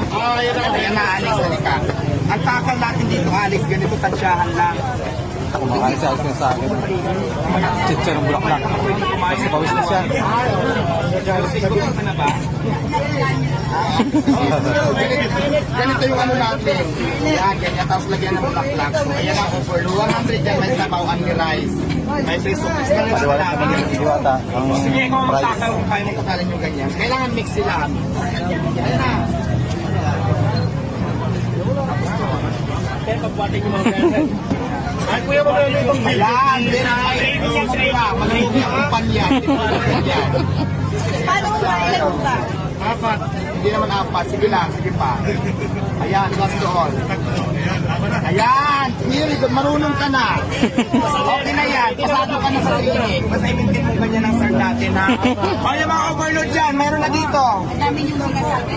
lang. Ayan na, Alex, halika. Ang takal natin dito, Alex, ganito tansyahan lang. Kumakain si Alex na sa akin. Chicha ng bulaklak. Basta pawis na siya. Gusto ka na ba? Ganito yung ano natin. Yan, ganyan. Tapos lagyan ng bulaklak. So, ayan ang offer. 100 yan, may sabaw ang rice. May peso. Maliwanag naman yung diwata. Ang Sige, kung price. takal, kung kaya mo takalin yung ganyan. Kailangan mix sila. Ayan na. Ay, kuya, magkano yung ayan, din ay magaling ang kumpanya. Paano mo ba? Ilan ba? Apat. Hindi naman apat. Sige lang, sige pa. Ayan, last doon. Ayan, really good. Marunong ka na. Okay na yan. Pasado ka na sa clinic. Basta i-maintain mo ganyan ang start natin, ha? O, yung mga overload dyan, mayroon na dito. Dami yung mga sabi.